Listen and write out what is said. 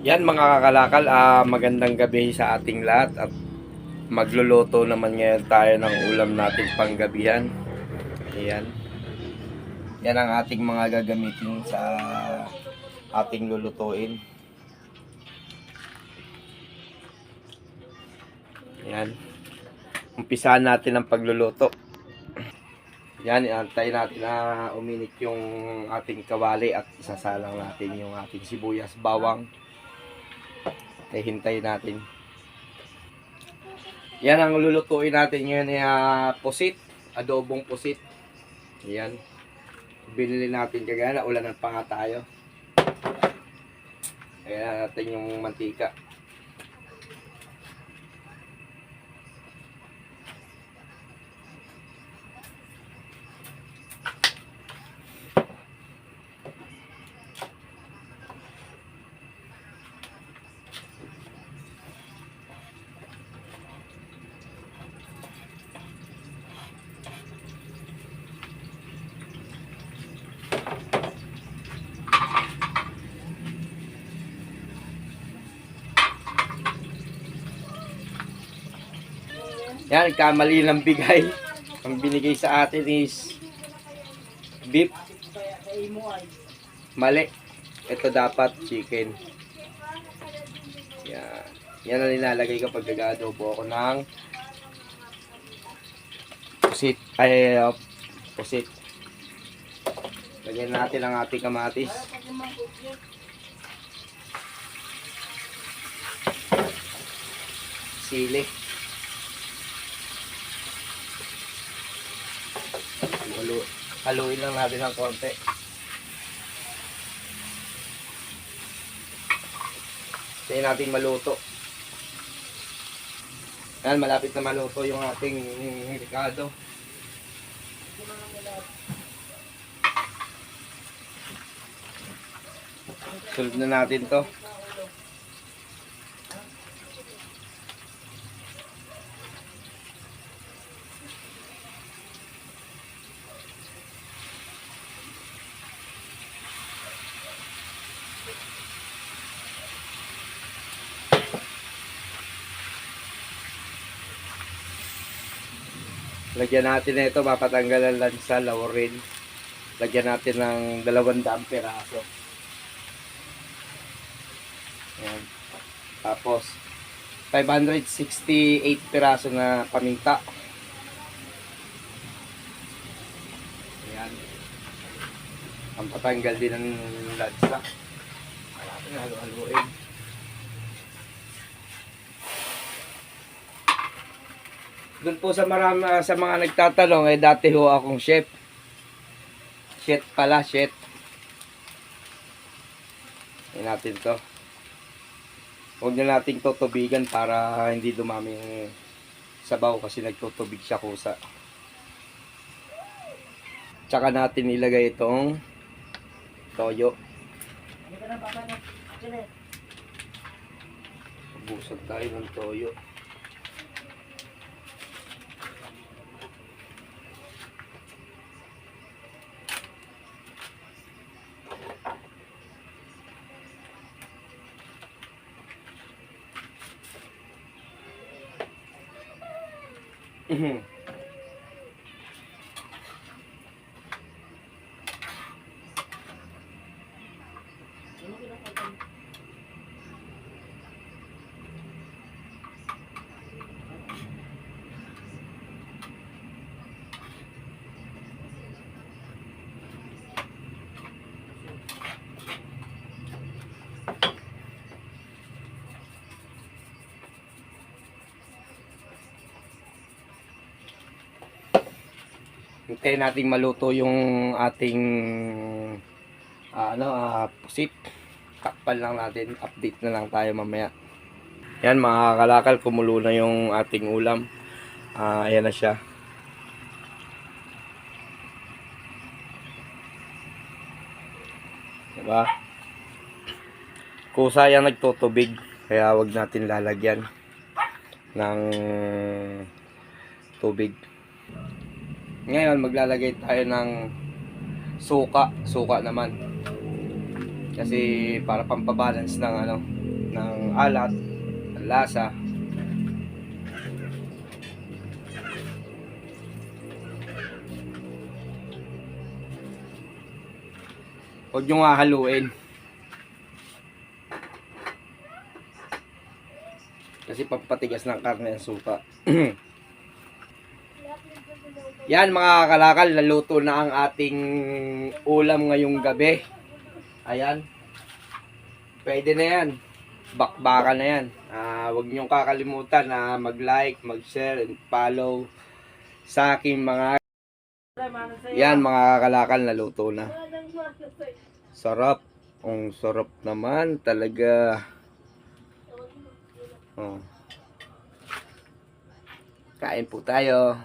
Yan mga kakalakal, magandang gabi sa ating lahat at magluluto naman ngayon tayo ng ulam nating panggabihan. Ayan. Yan ang ating mga gagamitin sa ating lulutuin. Ayan. Umpisahan natin ang pagluluto. Yan, iantay natin na uminit yung ating kawali at isasalang natin yung ating sibuyas, bawang. Hintayin natin. Yan ang lulutuin natin ngayon ay pusit, adobong pusit. Yan. Binili natin kagaya na ulanan pa nga tayo. Kaya natin yung mantika. Yan, kamali ng bigay. Ang binigay sa atin is beef. Mali. Ito dapat chicken. Yan. Yan ang nilalagay kapag nag-adobo ako ng pusit. Pusit. Lagyan natin ang ating kamatis. Sili. Haluin lang natin ng konti. Hintayin natin maluto. Yan, malapit na maluto yung ating ricado. Sulod na natin to. Lagyan natin na ito, mapatanggal ang lansa, laurel. Lagyan natin ng 200 peraso. Ayan. Tapos, 568 peraso na paminta. Ayan. Ang patanggal din ng lansa. Ayan, halu-haluin. Doon po sa sa mga nagtatanong, dati ho akong chef. Chef pala, chef. Ayan natin to. Huwag na nating tutubigan para hindi dumami yung sabaw kasi nagtutubig siya kusa. Tsaka natin ilagay itong toyo. Busog tayo ng toyo. Hintayin natin maluto yung ating pusit. Takpan lang natin, update na lang tayo mamaya. Yan mga kalakal, kumulo na yung ating ulam. Ayan na siya. Diba? Kusa yan nagtutubig, kaya wag natin lalagyan ng tubig. Ngayon maglalagay tayo ng suka naman. Kasi para pampabalance ng ng alat, ng lasa. Huwag nyo nga haluin. Kasi papatigas ng karne ang suka. Yan mga kalakal, naluto na ang ating ulam ngayong gabi. Ayan. Pwede na yan. Bakbaka na yan. Huwag niyong kakalimutan na mag-like, mag-share, and follow sa aking mga... Yan mga kalakal, naluto na. Sarap. Ang sarap naman talaga. Oh. Kain po tayo.